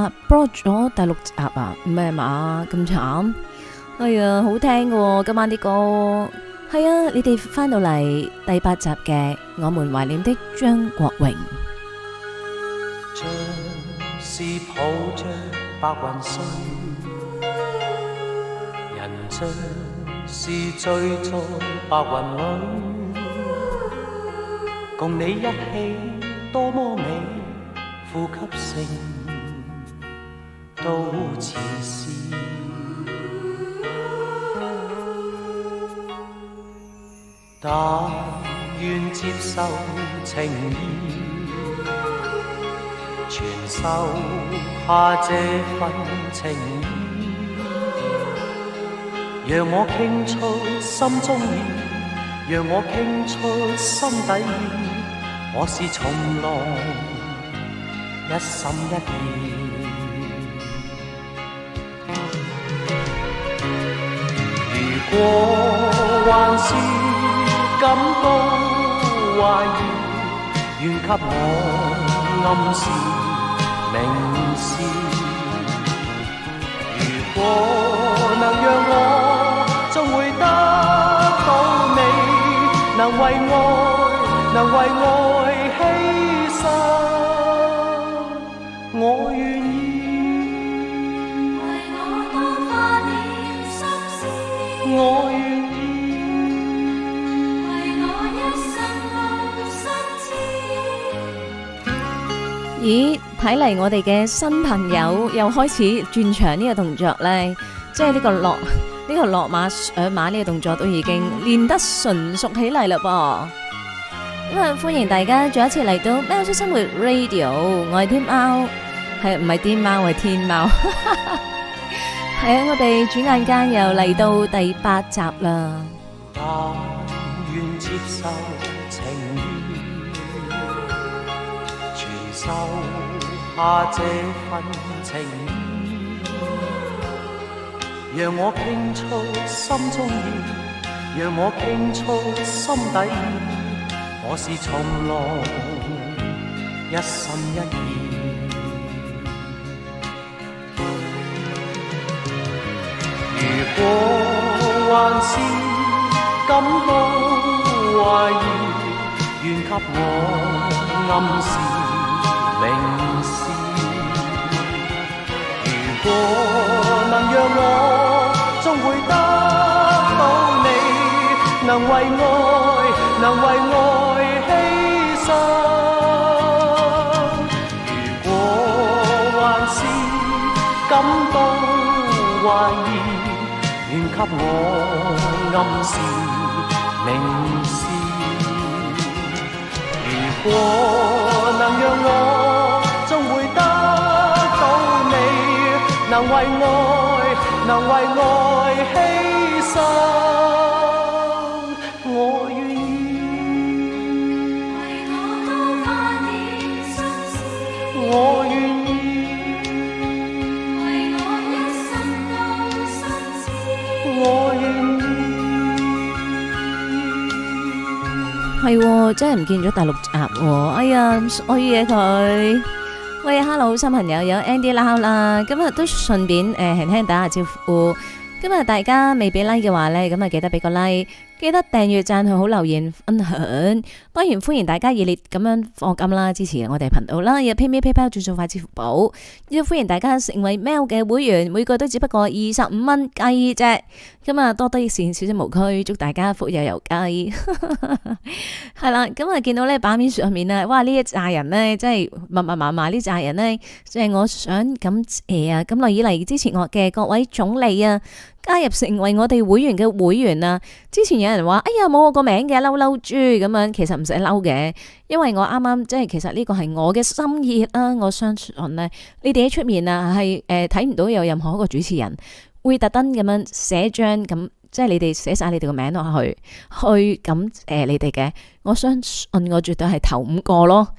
話播咗第6集啊？唔係嘛，咁慘。哎呀，好聽喎，今晚啲歌。係啊，你哋翻到嚟第8集嘅我們懷念的張國榮。像是抱着白雲睡，人像是醉在白雲裏，共你一起多麼美，呼吸聲都似詩。但願接受情意，傳授下這份情意，讓我傾出心中意，讓我傾出心底意，我是從來一心一意。如果還是感到懷疑，願給我暗示明示。如果能讓我終會得到你，能為愛犧牲，我願意。為我多花點心思，我願意。咦，睇嚟我哋嘅新朋友又開始轉場呢個動作呢，即係呢個落馬上馬呢個動作都已經練得純熟起嚟啦噃。咁啊，歡迎大家再一次嚟到喵式生活 Radio， 我係天喵，係唔係天貓係天貓？係啊，我哋轉眼間又嚟到第8集啦。但願接受情意，傳授下這份情意，讓我傾出心中意，讓我傾出心底意，我是從來一心一意。如果還是感到懷疑，願給我暗示明示。如果能讓我終會得到你，能為愛犧牲。如果還是感到懷疑，願給我暗示明示。如果能讓我終會得到你，能為愛犧牲，我願意。為我多花點心思，我願意。為我一生都心知，我願意。係，真係唔見咗第6集喎！哎呀，咁衰嘅佢。喂，Hello， 新朋友有 Andy Lau 啦，今日都順便輕輕打下招呼。今日大家未俾 like 嘅話呢，咁啊記得俾個 like， 記得訂閱、讚好、好留言、分享。當然歡迎大家熱烈咁樣課金啦，支持我哋頻道啦，有 PayMe、PayPal 轉數快、支付寶。亦都歡迎大家成為喵嘅會員，每個都只不過25蚊雞啫。咁啊多多益善，少少無拘，祝大家福有攸歸。係啦，咁啊見到呢版面上面呢，哇呢一紮人呢，真係密密麻麻呢紮人呢，即係我想感謝啊咁耐以嚟支持我嘅各位總理啊，加入成為我哋會員嘅會員啊！之前有人話：哎呀，冇我個名嘅，嬲嬲豬咁樣。其實唔使嬲嘅，因為我啱啱即係其實呢個係我嘅心意啊！我相信呢，你哋喺出面啊係睇唔到有任何一個主持人會特登咁樣寫張咁，即係你哋寫晒你哋個名落去感謝你哋嘅。我相信我絕對係頭5個咯。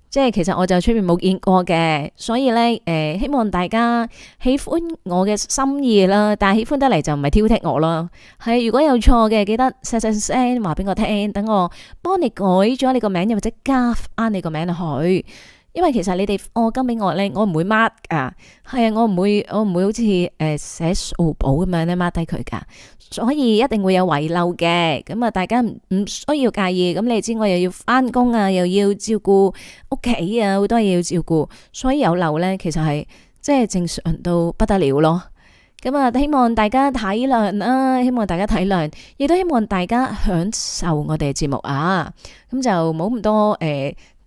即係其實我就出面冇見過嘅，所以咧希望大家喜歡我嘅心意啦，但係喜歡得嚟就唔係挑剔我咯。係如果有錯嘅，記得細細聲話俾我聽，等我幫你改咗你個名，又或者加翻你個名落去。因為其實你哋課金俾我咧，我唔會 mark 噶，係啊，我唔會好似寫數簿咁樣咧 mark 低佢噶，所以一定會有遺漏嘅。咁啊，大家唔需要介意。咁你知我又要翻工啊，又要照顧屋企啊，好多嘢要照顧，所以有漏咧，其實係即係正常到不得了咯。咁啊，希望大家體諒啦，希望大家體諒，亦都希望大家享受我哋嘅節目啊。咁就冇咁多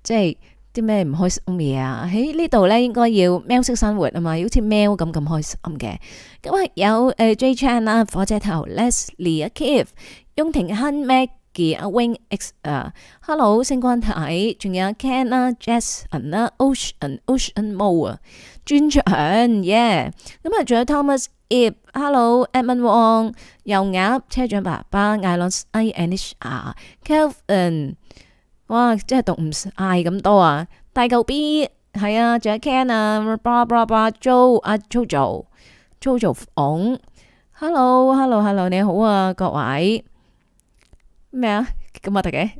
即係啲咩唔開心嘢啊。喺呢度咧，應該要喵式生活啊嘛，好似喵咁開心嘅。咁啊，有J Chan 啦，火車頭 Leslie 啊 Keith 雍廷亨 Maggie 阿 Wing X Hello 星光體，仲有 Ken 啦 Jason 啦 Ocean Mo 啊專長 yeah。咁啊，仲有 Thomas Hello Edmund Wong 油鴨車長爸爸 Ilon Anisha Kelvin 哇，真係讀唔晒咁多啊！大舊 B 係啊，仲有 Ken 啊 Bra Joe 阿 Jojo 鳳 Hello 你好啊，各位咩啊咁核突嘅？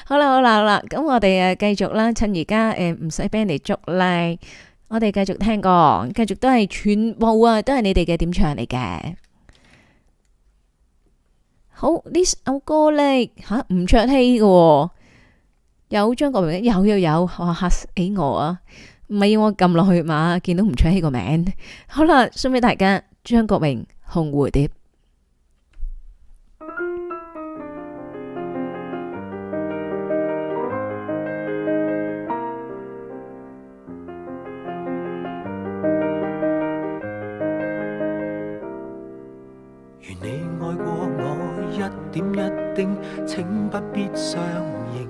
好啦，咁我哋繼續啦，趁而家唔使俾人哋捉咧。我哋繼續聽歌，繼續都係全部都係你哋嘅點唱嚟嘅。好，呢首歌咧吳卓羲嘅，有張國榮，有，哇嚇死我啊！唔係要我撳落去嘛，見到吳卓羲個名。好啦，送俾大家張國榮《紅蝴蝶》。點一定，請不必相認。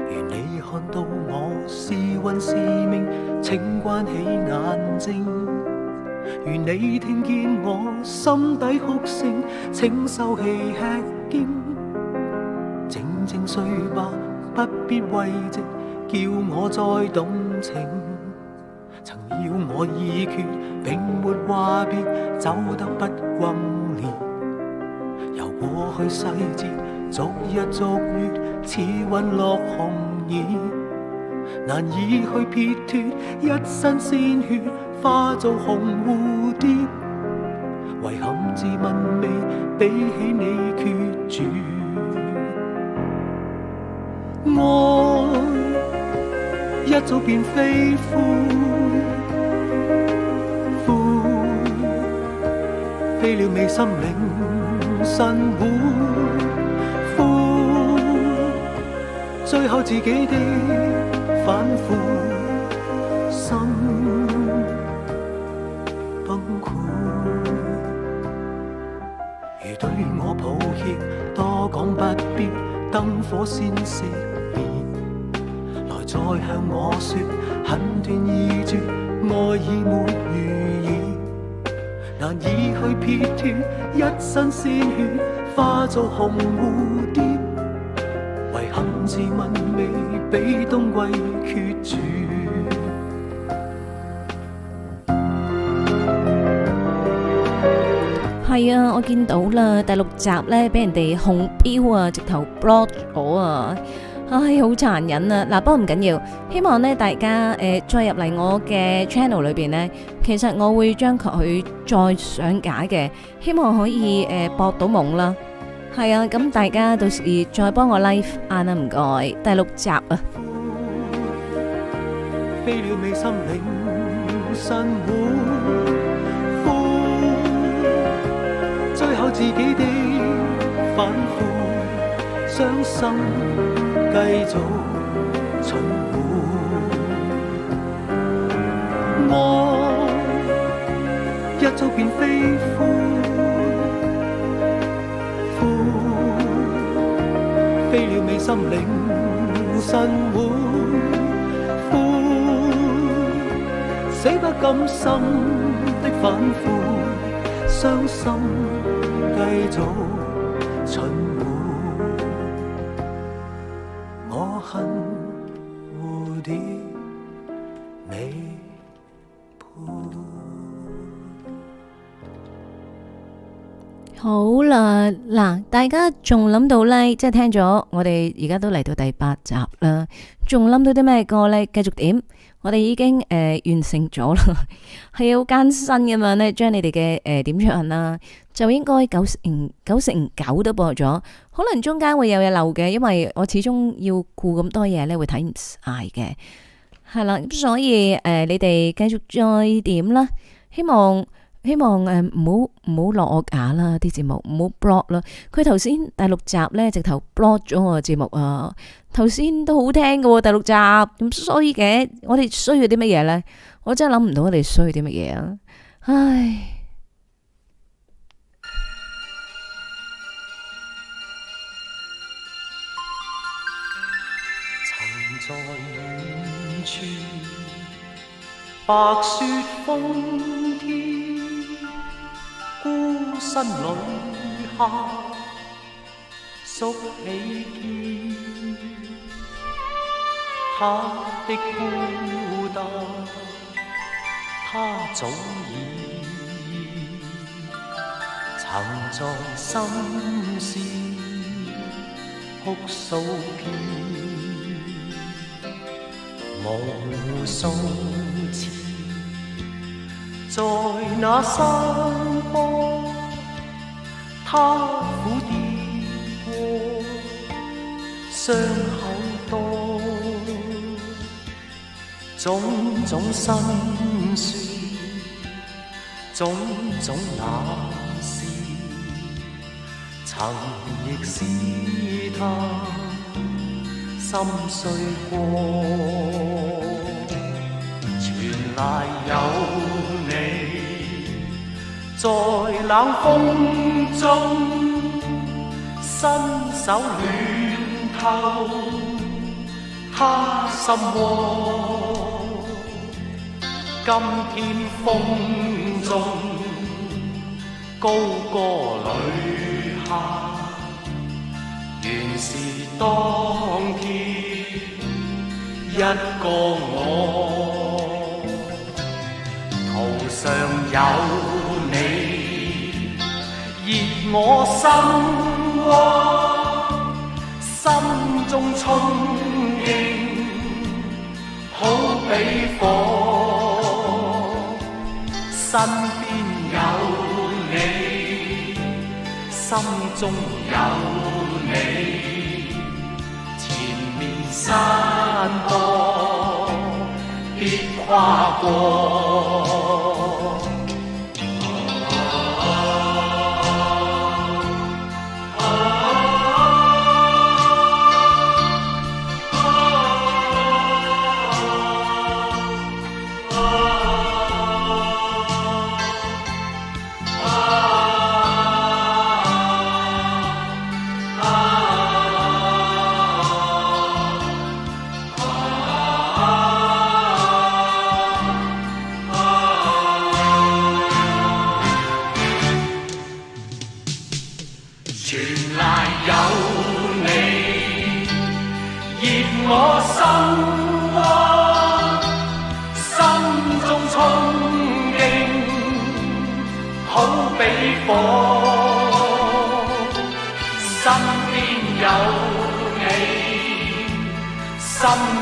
如你看到我是魂是命，請關起眼睛。如你聽見我心底哭聲，請收氣吃驚。靜靜睡吧，不必慰藉，叫我再動情。曾要我已決，並沒話別，走得不轟烈。由過去細節，逐日逐月，似隕落紅葉，難以去撇脱，一身鮮血化做紅蝴蝶。遺憾自問未比起你決絕，愛一早變飛灰，飛了未心領神會負，最後自己的反悔，心崩潰。如對我抱歉，多講不必，燈火先熄滅，來再向我說，恨斷意絕，愛已沒餘意。難以去撇脱，一身鮮血化做紅蝴蝶。遺憾自問未比冬季決絕。係啊，我見到啦，第6集咧俾人哋紅標啊，直頭 block 咗啊！唉，好殘忍啊！嗱，不過唔緊要，希望咧大家再入嚟我嘅 channel 裏邊咧，其實我會將佢再上架嘅，希望可以博到夢啦。係啊，咁大家到時再幫我 live 啊，唔該。第6集啊。飛了未心領神會負，最後自己的反悔，傷心繼續循環，愛一早變飛灰，飛了未心領神會負，死不甘心的反悔，傷心繼續循環。我恨蝴蝶未配。好啦，嗱，大家仲諗到呢？即係聽咗我哋而家都嚟到第8集啦，仲諗到啲咩歌呢？繼續點？我哋已經完成咗啦，係好艱辛咁樣呢，將你哋嘅點唱啦，就應該9成9都播咗，可能中間會有嘢漏嘅，因為我始終要顧咁多嘢呢，會睇唔晒嘅，係啦，咁所以你哋繼續再點啦，希望唔好落我架啦，啲節目唔好 block 啦。佢頭先第6集呢，直頭 block 咗我嘅節目啊。頭先都好聽嘅第6集，咁所以嘅我哋需要啲乜嘢呢？我真係諗唔到我哋需要啲乜嘢啊！唉，曾在遠處白雪封天，孤身旅客宿起肩，他的孤單他早已曾在心事哭訴遍，無數次在那山坡，他苦跌過，傷口多，種種辛酸，種種那事，曾亦使他心碎過，全賴有你在冷風中伸手暖透他心窩。今天風中高歌旅客，原是當天一個我，途上有你熱我心窩，心中憧憬好比火，身邊有你，心中有你，前面山坡必跨過。我心窩，心中憧憬好比火，身邊有你，心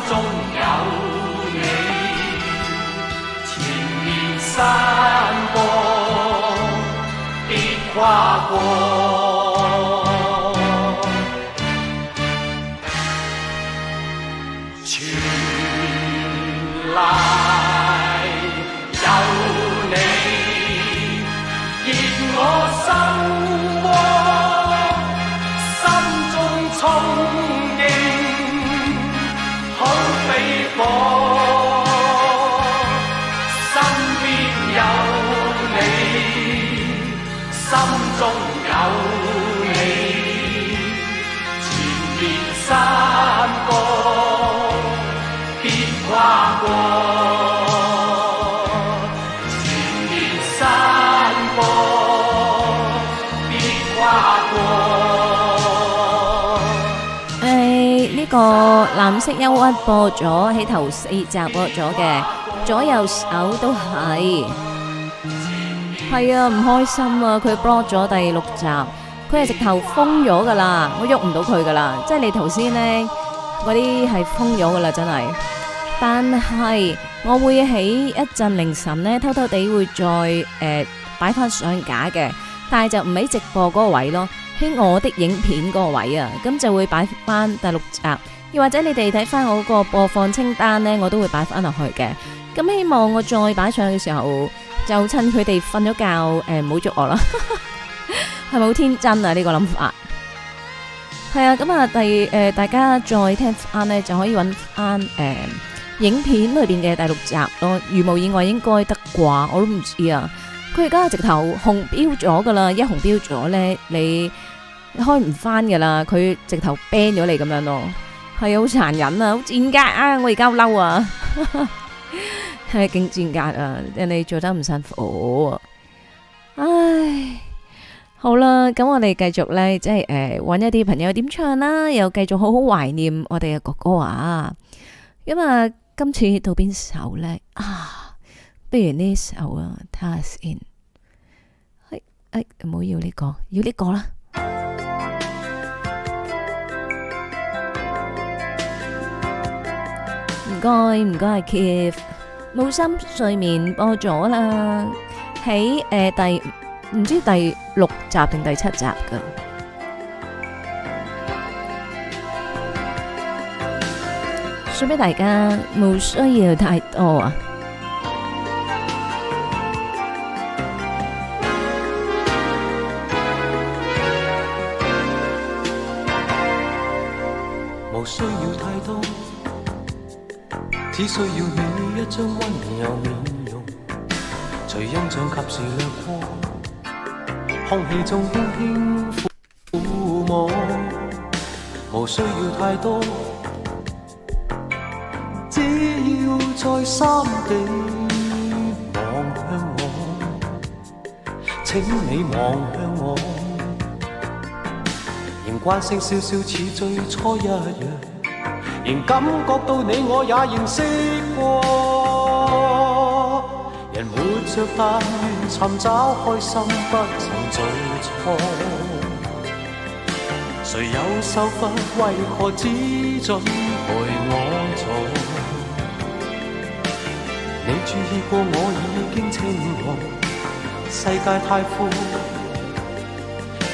中有你，前面山坡必跨過。來有你，熱我心窩，心中憧憬好比火，身邊有你，心中有你，前面山坡必跨過。呢個藍色憂鬱播咗喺頭4集播咗嘅，左右手都係。係啊，唔開心啊！佢 block 咗第6集，佢係直頭封咗噶啦，我喐唔到佢噶啦。即係你頭先呢嗰啲係封咗噶啦，真係。但係我會喺一陣凌晨呢，偷偷地會再擺翻上架嘅，但係就唔喺直播嗰個位咯，喺我的影片嗰個位啊，咁就會擺翻第6集。又或者你哋睇翻我個播放清單呢，我都會擺翻落去嘅。咁希望我再擺上去嘅時候，就趁佢哋瞓咗覺，唔好捉我啦。係咪好天真啊？呢個諗法係啊。咁啊，大家再聽翻呢，就可以揾翻影片裏邊嘅第6集咯。如無意外應該得啩，我都唔知啊。佢而家直頭紅標咗噶啦，一紅標咗呢，你開唔翻噶啦，佢直頭 ban 咗你咁樣咯。係好殘忍啊，好賤格啊！我而家好嬲啊，係勁賤格啊！人哋做得唔辛苦，唉，好啦，咁我哋繼續咧，即係搵一啲朋友點唱啦，又繼續好好懷念我哋嘅哥哥啊！咁啊，今次到邊首咧？啊，不如呢首啊，睇下先。唔好要呢個，要呢個啦。唔該 Keith 冇心睡眠播咗啦，喺唔知第6集定第7集噶，送俾大家，冇需要太多啊。無需要太多，只需要你一張溫柔面容，隨印象及時掠過，空氣中輕輕撫摸。無需要太多，只要在心底望向我，請你望向我，仍慣性笑笑似最初一樣，仍感覺到你我也認識過。人活着但願尋找開心，不曾做錯。誰有受罰，為何只准陪我做？你注意過我已經清楚，世界太闊，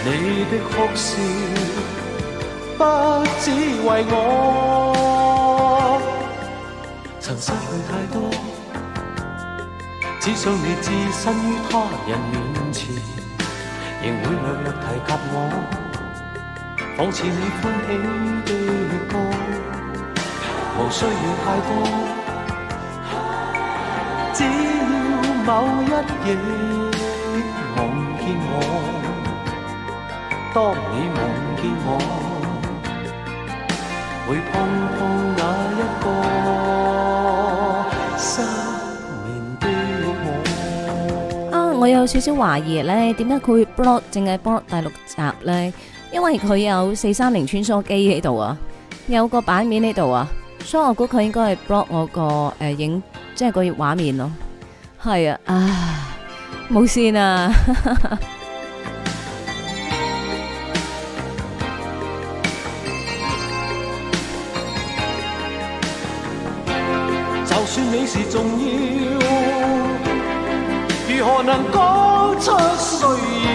你的哭笑不只為我。曾失去太多，只想你置身於他人面前，仍會略略提及我，仿似你歡喜的歌。無需要太多，只要某一夜夢見我，當你夢見我，會碰碰那一個失眠的我。啊，我有少少懷疑咧，點解佢會 block 淨係 block 第6集咧？因為佢有430穿梭機喺度啊，有個版面喺度啊，所以我估佢應該係 block 我個影，即係個畫面咯。係啊，啊冇線啊！就算你是重要，如何能講出需要？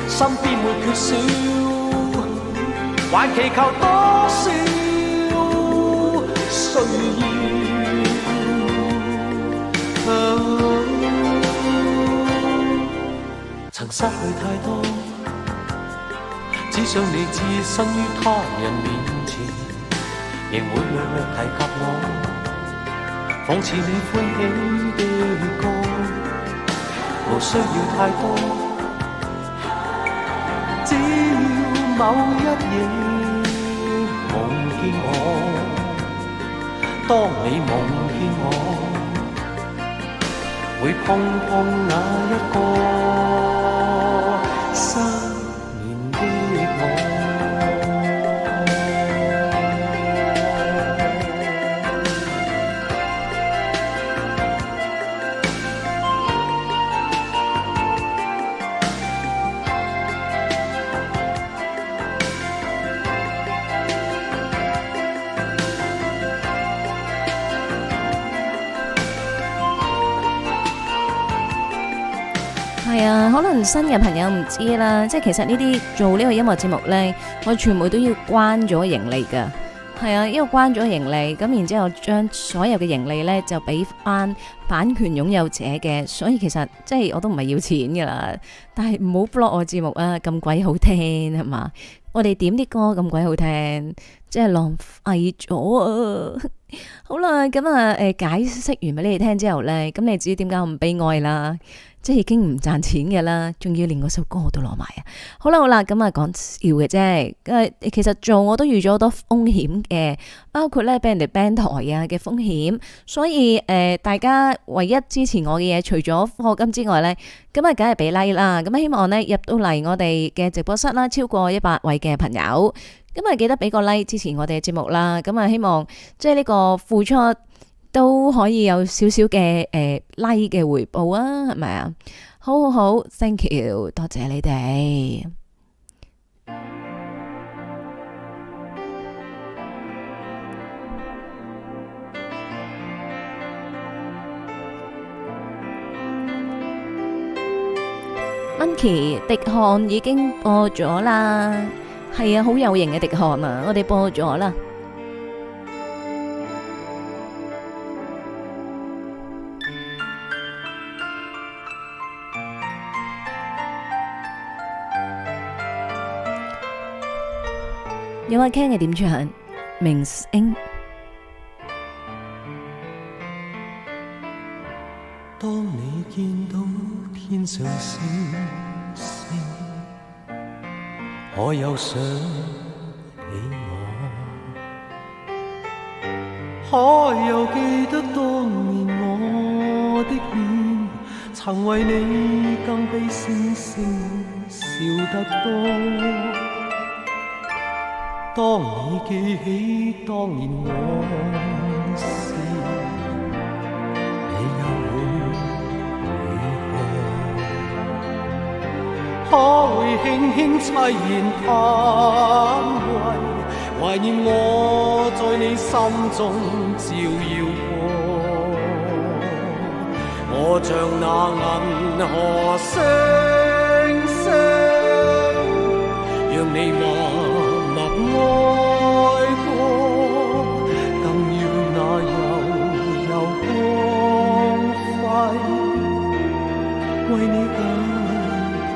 身邊沒缺少，還祈求多少需要？曾失去太多，只想你置身於他人面前，仍會略略提及我，仿似你歡喜的歌。無需要太多，只要某一夜夢見我，當你夢見我，會碰碰那一個失眠的我。係啊，可能新嘅朋友唔知啦，即係其實呢啲做呢個音樂節目呢，我全部都要關咗盈利噶。係啊，因為關咗盈利，咁然之後將所有嘅盈利呢就俾翻版權擁有者嘅，所以其實即係我都唔係要錢噶啦。但係唔好 block 我節目啊，咁鬼好聽係嘛？我哋點啲歌咁鬼好聽，即係浪費咗啊！好啦，咁啊，解釋完俾你哋聽之後呢，咁你知點解我唔悲哀啦？即係已經唔賺錢嘅啦，仲要連嗰首歌都攞埋啊！好啦，咁啊講笑嘅啫。其實做我都預咗好多風險嘅，包括咧俾人哋 ban 台啊嘅風險。所以大家唯一支持我嘅嘢，除咗課金之外咧，咁啊梗係俾 like 啦。咁希望咧入到嚟我哋嘅直播室啦，超過100位嘅朋友，咁啊記得俾個 like 支持我哋嘅節目啦。咁啊希望即係呢個付出都可以有少少嘅like 嘅回報啊，係咪啊？好 thank you， 多謝你哋。Monkey 滴汗已經播咗啦，係啊，好有型嘅滴汗啊，我哋播咗啦。有阿 Ken 嘅點唱明星。當你見到天上星星，可有想起我？可有記得當年我的臉，曾為你更比星星笑得多？當你記起當年往事，你又會如何？可會輕輕悽然嘆喟，懷念我在你心中照耀過？我像那銀河星星，讓你愛過，更要那悠悠光輝為你更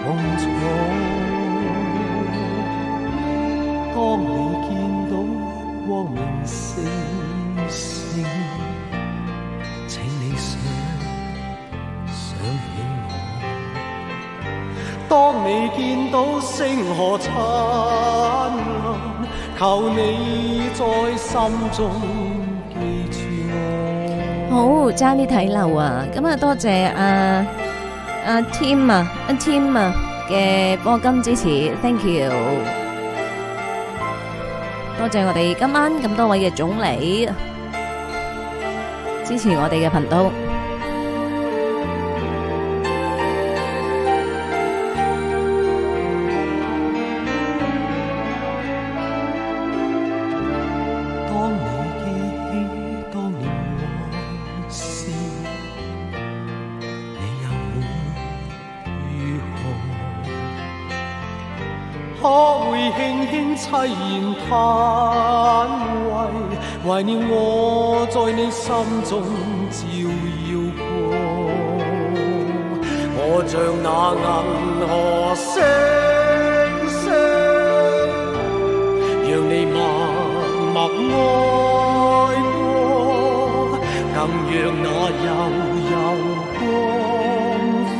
痛楚。當你見到光明星星，請你想起我。當你見到星河燦爛，求你在心中記住我。好，爭啲睇漏啊！咁啊，多謝阿 Tim 阿 Tim 嘅課金支持 ，thank you。多謝我哋今晚咁多位嘅總理支持我哋嘅頻道。悽然嘆喟，懷念我在你心中照耀過。我像那銀河星星，讓你默默愛過，更讓那悠悠光輝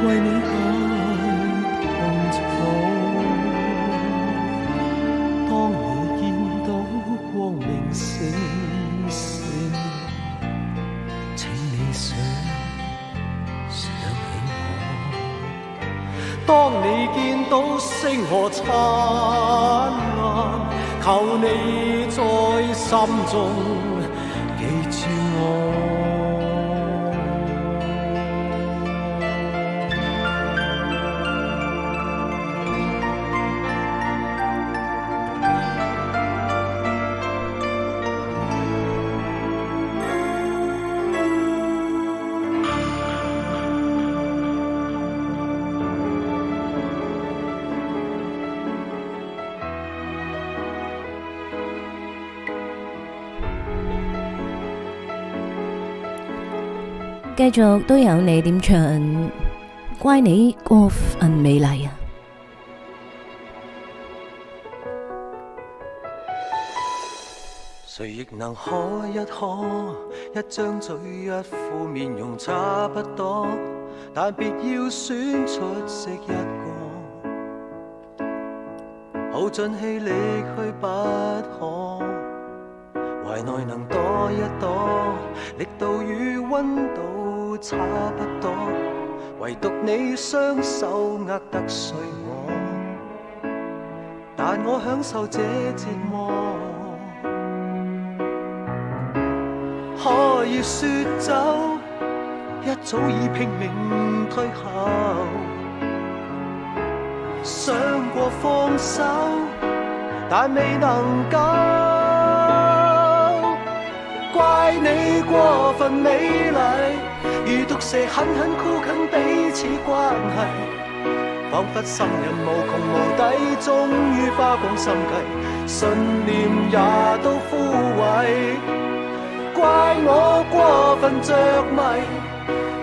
為你更痛楚。星星，請你想起我。當你見到星河燦爛，求你在心中記住我。繼續都有你點唱，怪你過分美麗啊！誰亦能可一可，一張嘴一副面容差不多，但別要選出色一個，耗盡氣力去不可，懷內能躲一躲，力度與溫度差不多，唯獨你雙手握得碎我，但我享受這折磨。可以說走，一早已拼命退後，想過放手，但未能夠。怪你過分美麗，如毒蛇狠狠箍緊彼此關係，彷彿心人無窮無底，終於花光心計，信念也都枯萎。怪我過分着迷，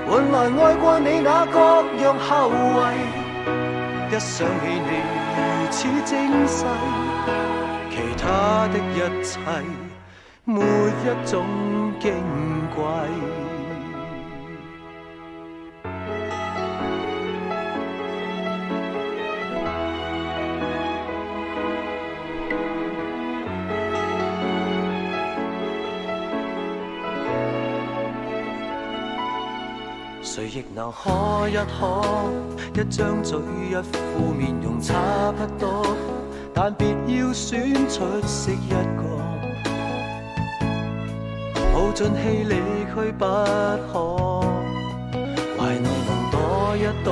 換來愛過你那各樣後遺，一想起你如此精細，其他的一切沒一種矜貴。誰亦能可一可，一張嘴一副面容差不多，但別要選出色一個，耗盡氣力去不可，懷內能躲一躲，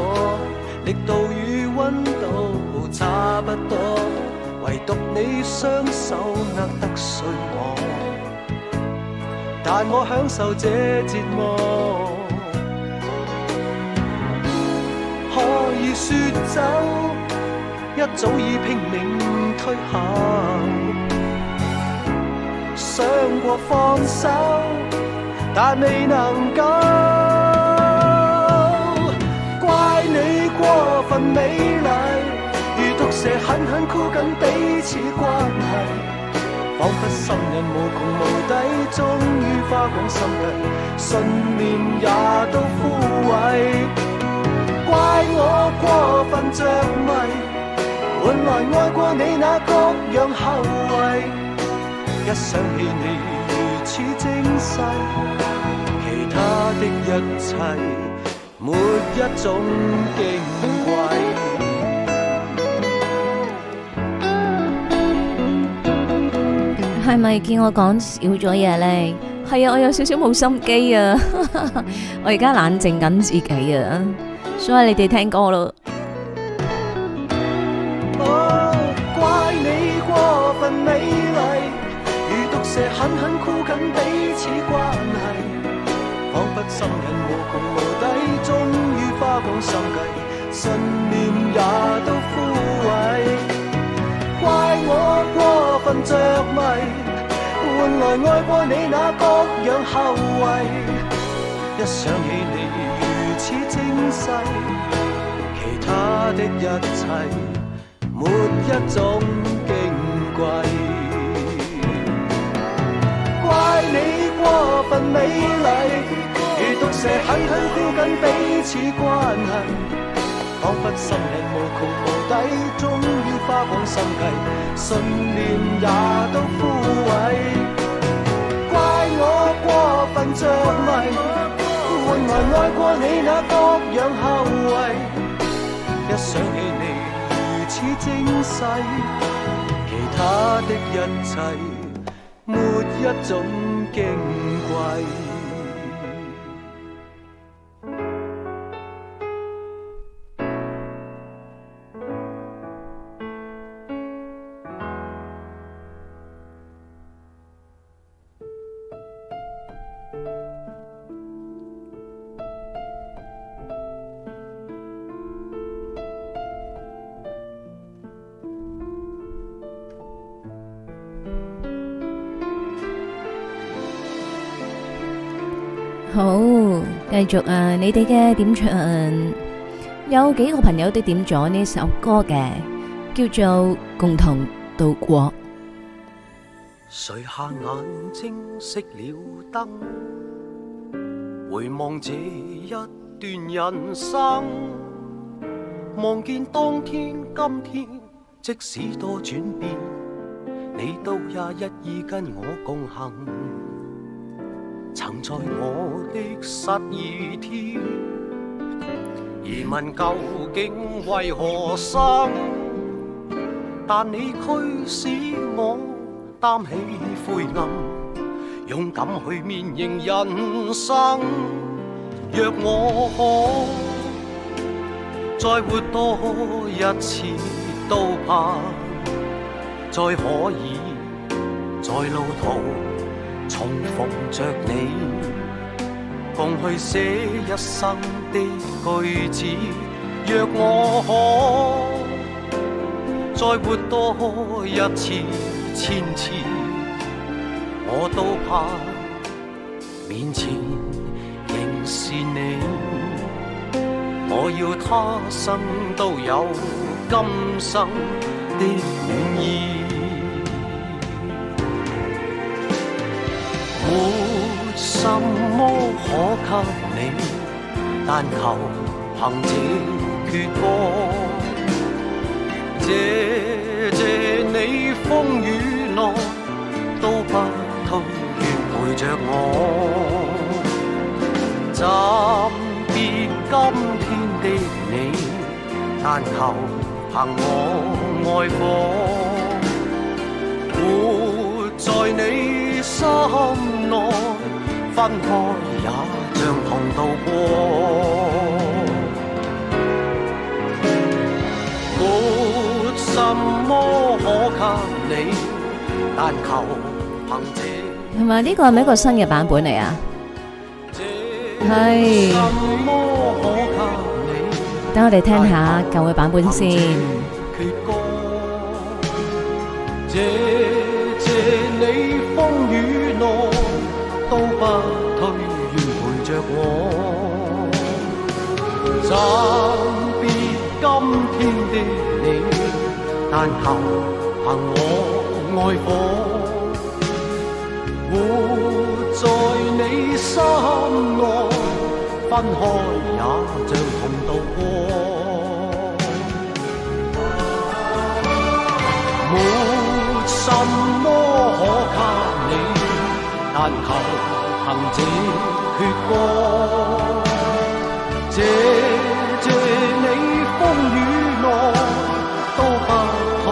力度與溫度差不多，唯獨你雙手握得碎我，但我享受這折磨。可以說走，一早已拼命退後，想過放手，但未能夠。怪你過分美麗，如毒蛇狠狠箍緊彼此關係，彷彿心人無窮無底，終於花光心計，信念也都枯萎。怪我過分着迷，換來愛過你那各樣後遺，一想起你如此精細，其他的一切沒一種矜貴。係咪見我講少咗嘢呢？係啊，我有少少冇心機啊，我而家冷靜緊自己啊。所以你哋聽歌咯。怪你過分美麗，如毒蛇狠狠箍緊彼此關係，彷彿心人無窮無底，終於花光心計，信念也都枯萎。怪我過分着迷，換來愛過你那各樣後遺，一想起你如此精細，其他的一切沒一種矜貴。怪你過分美麗，如毒蛇狠狠箍緊彼此關係，彷彿心人無窮無底，終於花光心計，信念也都枯萎。怪我過分着迷，換來愛過你那各樣後遺，一想起你如此精細，其他的一切沒一種矜貴。好，繼續啊！你哋嘅點唱，有幾個朋友都點咗呢首歌嘅，叫做《共同度過》。垂下眼睛，熄了燈，回望這一段人生，望見當天、今天，即使多轉變，你都也一意跟我共行。曾在我的失意天，疑問究竟為何生，但你驅使我擔起灰暗，勇敢去面迎人生。若我可再活多一次，都怕再可以在路途重逢着你，共去寫一生的句子。若我可再活多一次、千次，我都怕面前仍是你。我要他生都有今生的暖意。沒什麼可給你，但求憑這闕歌，謝你風雨內都不退，願陪着我。暫別今天的你，但求憑我愛火，活在你心內，分開也像同渡過。沒什麼可給你，但求憑這。係咪呢個係咪一個新嘅版本嚟啊？係。等我哋聽下舊嘅版本先。謝你風雨內都不退，願陪着我。暫別今天的你，但求憑我愛火，活在你心內，分開也像同渡過。什麼可給你，但求憑這闕歌。謝你風雨內都不退，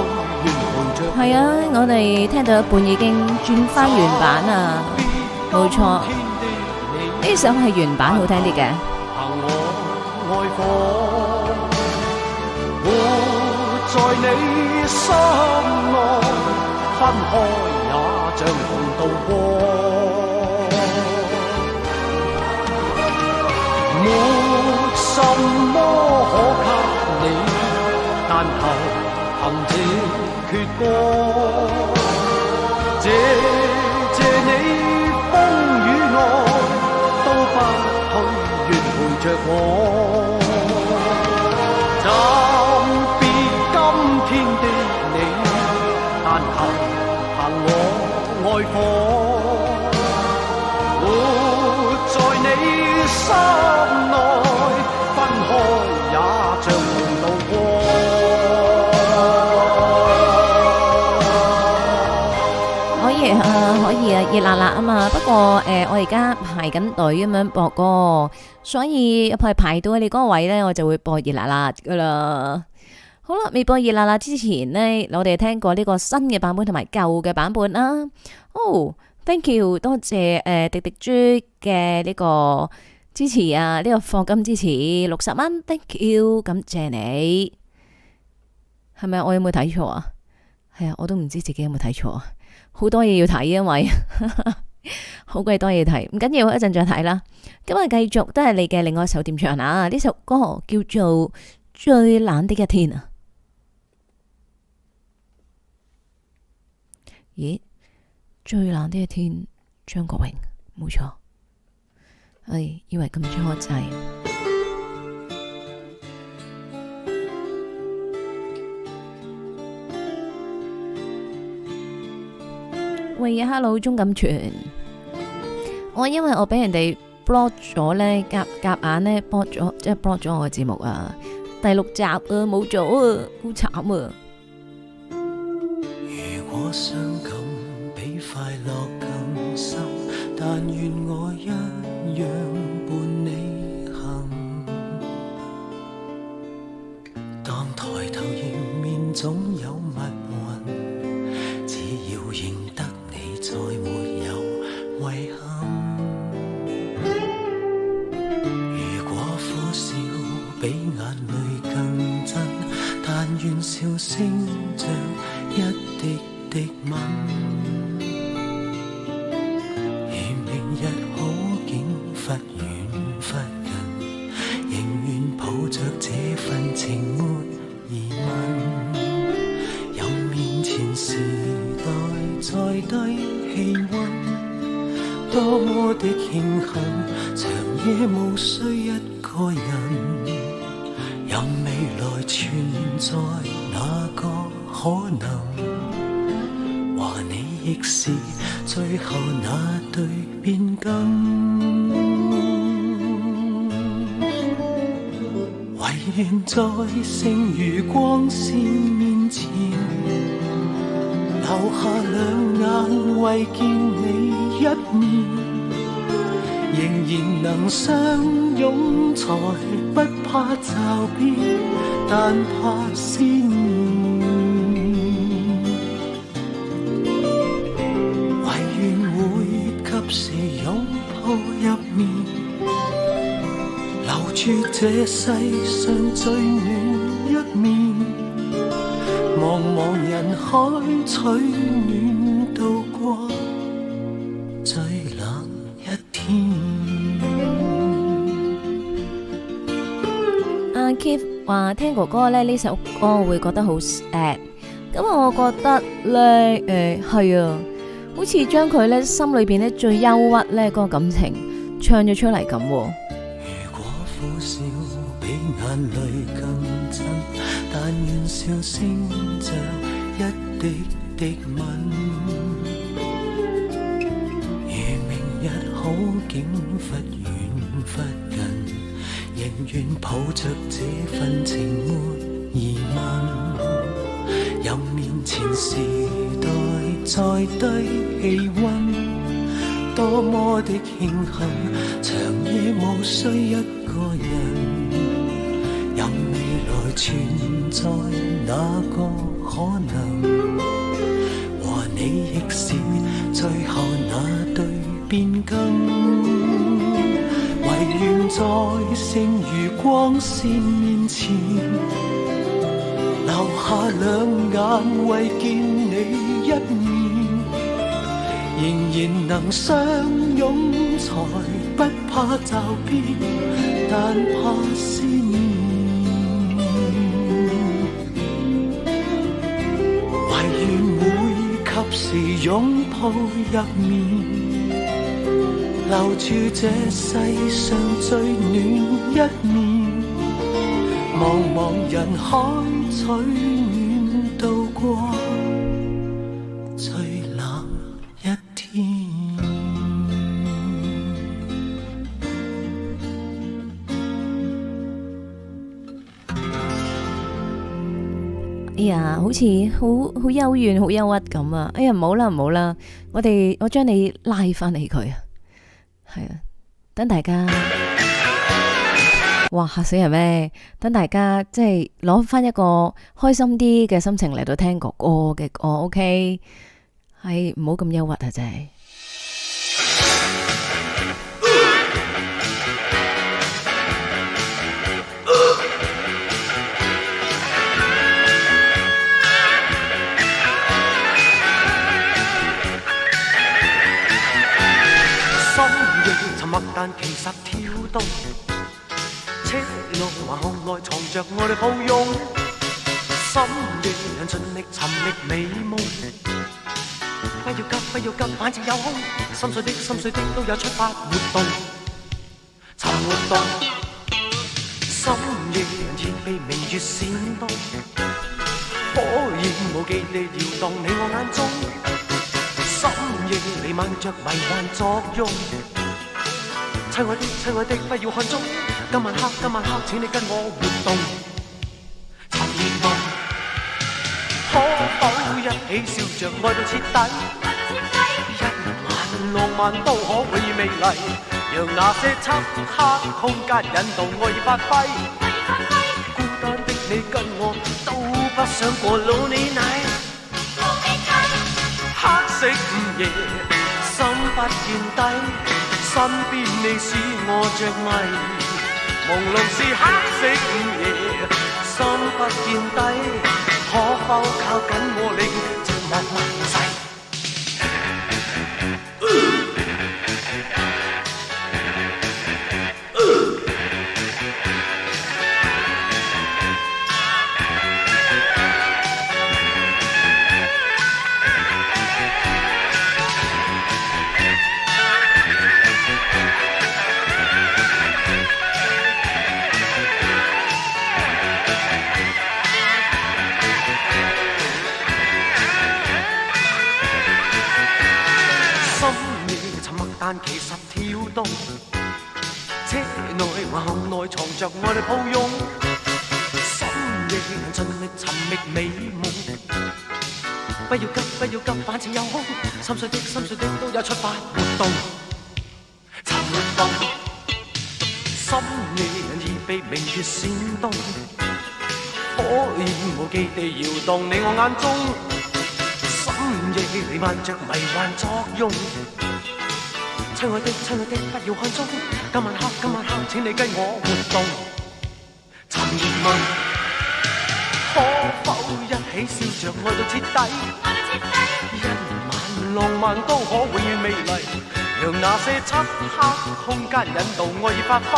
願陪着。係啊，我哋聽到一半已經轉翻原版啊，冇錯，呢首係原版好聽啲嘅。憑我愛火，活在你心內，分開也像同渡過。沒什麼可給你，但求憑這闕歌。謝你風雨內都不退，願陪着我。暫別今天的你，但求憑我愛火，活在你心內，分開也像同渡過。可以啊，熱辣辣啊嘛。不過我而家排緊隊咁樣播歌，所以排到你嗰個位呢，我就會播熱辣辣噶啦。好啦，未播熱辣辣之前呢，我哋聽過呢個新嘅版本同埋舊嘅版本啦。thank you， 多謝迪迪豬嘅呢個支持啊，呢個課金支持60蚊 ，thank you， 感謝你。係咪我有冇睇錯啊？係啊，我都唔知自己有冇睇錯啊。好多嘢要睇，因為好鬼多嘢睇，唔緊要，一陣再睇啦。今日繼續都係你嘅另外一首點唱啊！呢首歌叫做《最冷的一天》啊。咦？最冷的一天，張國榮，冇錯。以為咁初制。喂 ，Hello， 鐘錦全，因為我俾人哋 block 咗咧，夾硬咧 block 咗，即係 block 咗我嘅節目啊！第6集啊，冇咗啊，好慘啊！如果傷感比快樂更深，但願我一樣伴你行。當抬頭迎面總有密雲，只要認得你，再沒有遺憾。如果苦笑比眼淚更真，但願笑聲像一滴滴吻。如明日好景忽遠忽近，仍願抱着這份情沒疑問。有面前時代在低氣溫，多麼的慶幸，長夜無需一個人。任未來存在哪個可能，話你亦是最後那對變更。唯願在剩餘光線面前，留下兩眼為見你一面，仍然能相擁才不怕驟變，但怕思念。唯願會及時擁抱入眠，留住這世上最暖一面，茫茫人海取暖度過最冷一天。阿 Keith 話聽哥哥咧呢首歌會覺得好 sad， 咁我覺得咧係啊，好似將佢咧心裏邊咧最憂鬱咧嗰個感情唱咗出嚟咁。如果苦笑比眼淚更真，但願笑聲像一滴滴吻。如明日好景忽遠忽近，仍願抱着這份情沒疑問。任面前時代再低氣溫，多麼的慶幸，長夜無需一個人。任未來存在哪個可能，和你亦是最後那對變更。唯願在剩餘光線面前，留下兩眼為見你一面，仍然能相擁才不怕驟變，但怕思念。唯願會及時擁抱入眠，留住這世上最暖一面，茫茫人海取暖度過最冷一天。哎呀，好似好幽怨、好憂鬱咁啊！哎呀，唔好啦，唔好啦，我將你拉翻嚟佢啊！係啊，等大家，哇嚇死人咩？等大家即係攞翻一個開心啲嘅心情嚟到聽哥哥嘅歌，OK？係唔好咁憂鬱啊！真係。但其實跳動，車路橫巷內藏着我哋抱擁，深夜人盡力尋覓美夢，不要急，反正有空，心碎的都有出發活動。活動，深夜已被明月閃動，火焰無忌地搖動你我眼中，深夜彌漫着迷幻作用。親愛的，不要看鐘，今晚黑，請你跟我活動。尋熱夢，可否一起笑着愛到徹底？一晚浪漫都可永遠美麗，讓那些漆黑空間引導愛意發揮。孤單的你跟我都不想過老你奶。黑色午夜，心不見底。身邊你使我着迷，朦朧是黑色午夜，心不見底，可否靠緊我令寂寞問世？但其實跳動，車內或巷內藏着愛侶抱擁，深夜盡力尋覓美夢。不要急，反正有空，心碎的都有出發活動。尋活動，深夜已被明月閃動，火焰無忌地搖動你我眼中，深夜彌漫着迷幻作用。親愛的，不要看鐘，今晚黑，請你跟我活動。尋熱夢，可否一起笑着愛到徹底？一晚浪漫都可永遠美麗，讓那些漆黑空間引導愛意發揮。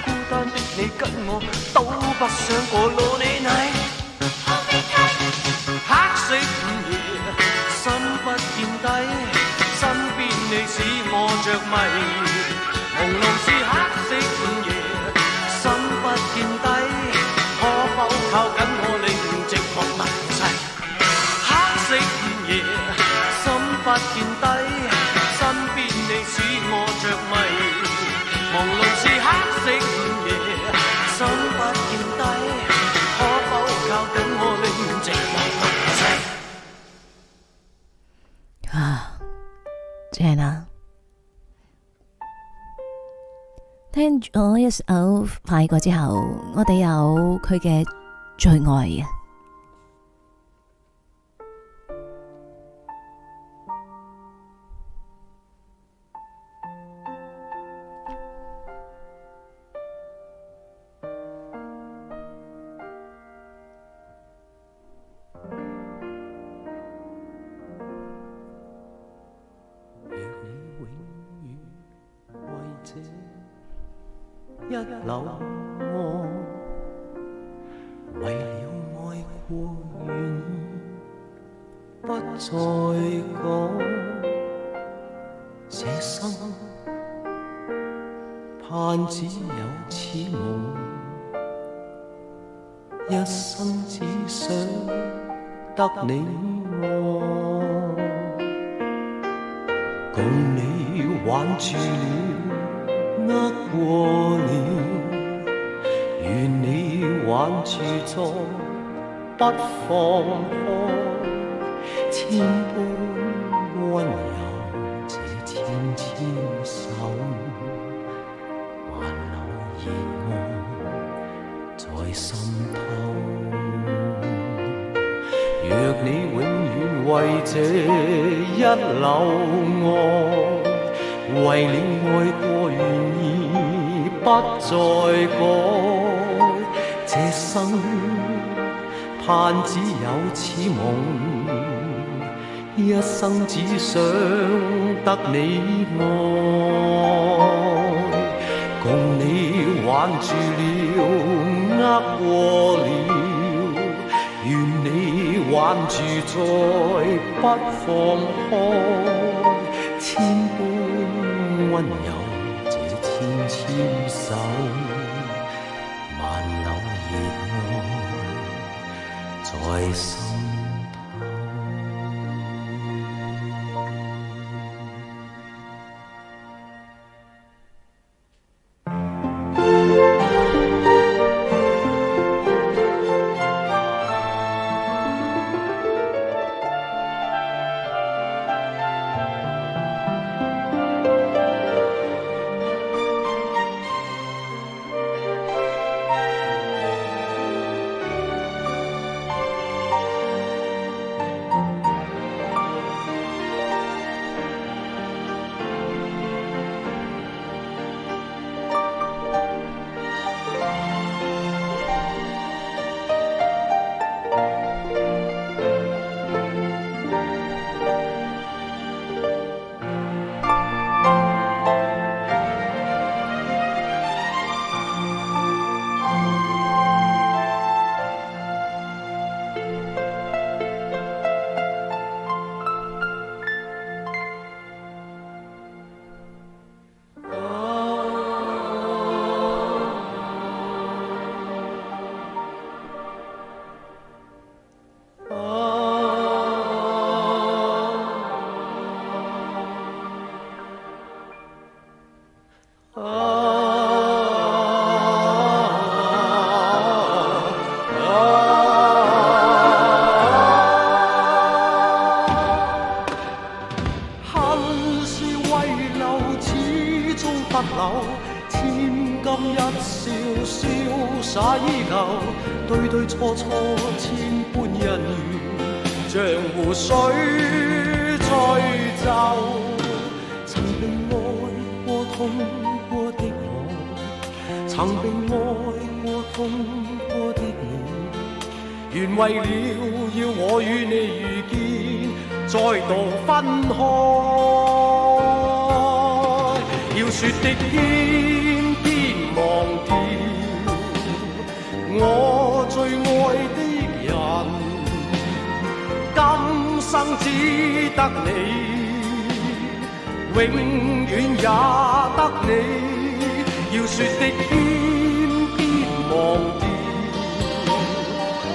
孤單的你跟我都不想過老你奶。黑色午夜，心不見底。身邊你使我着迷，朦朧是黑色午夜，心不見底，可否靠緊我令寂寞問世？黑色午夜，心不見底，身邊你使我着迷，朦朧是黑色午夜，心不見底，可否靠緊我令寂寞問世？正啊！聽咗一首快歌之後，我哋有佢嘅最愛啊！一縷愛，為了愛過願意不再講，這生盼只有此夢，一生只想得你愛，共你挽住了握過了，願你挽住再不放開，千般溫柔這千千手，還留熱愛在心頭。若你永遠為這一縷愛，為了愛過願意不再改，這生盼只有此夢，一生只想得你愛，共你挽住了握過了，願你挽住再不放開，千般溫柔這千牽手，萬縷熱愛在心頭。初初千般恩怨，像湖水吹走。曾被愛過痛過的我，曾被愛過痛過的你，原為了要我與你遇見，再度分開。要說的偏偏忘掉我最愛的人，今生只得你，永遠也得你。要說的偏偏忘掉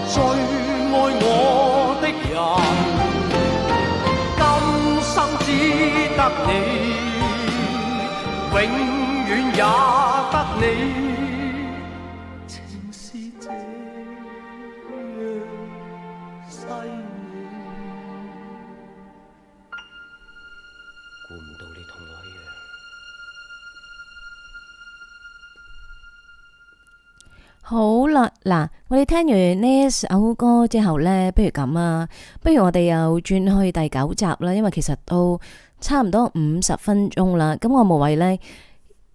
最愛我的人，今生只得你，永遠也得你。好啦，嗱，我哋聽完呢一首歌之後呢，不如咁啊，不如我哋又轉去第9集啦，因為其實都差唔多50分鐘啦。咁我無謂呢，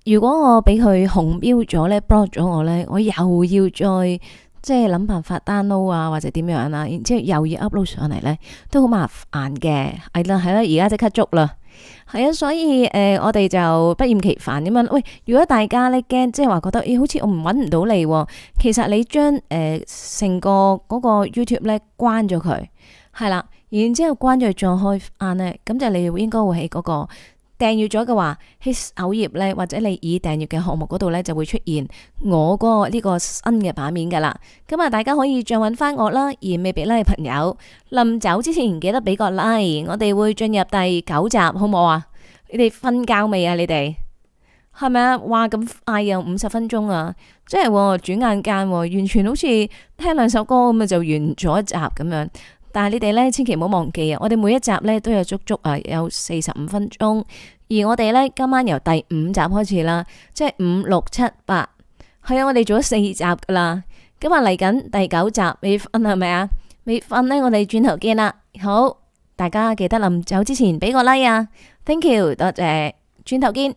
如果我俾佢紅標咗呢 block 咗我呢，我又要再即係諗辦法 download 啊，或者點樣啊，然之後又要 upload 上嚟呢，都好麻煩嘅。係啦，而家即刻捉啦。係啊，所以我哋就不厭其煩咁樣。喂，如果大家咧驚，即係話覺得，好似我搵唔到你，其實你將成個嗰個 YouTube 咧關咗佢，係啦，然之後關咗佢再開翻咧，咁就你應該會喺嗰個訂閱咗嘅話，喺首頁咧或者你已訂閱嘅項目嗰度咧就會出現我嗰個呢個新嘅版面噶啦。咁啊，大家可以再搵翻我啦，而未俾 like 嘅朋友，臨走之前記得俾個 like。我哋會進入第9集，好唔好啊？你哋瞓覺未啊？你哋係咪啊？哇，咁快又50分鐘啊！即係轉眼間，完全好似聽2首歌咁啊，就完咗一集咁樣。但係你哋咧千祈唔好忘記啊！我哋每一集咧都有足足有45分鐘，而我哋咧今晚由第5集開始啦，即係5、6、7、8，係啊，我哋做咗4集噶啦。咁啊嚟緊第9集，未瞓係咪啊？未瞓咧，我哋轉頭見啦。好，大家記得臨走之前俾個 like 啊！Thank you，多謝，轉頭見。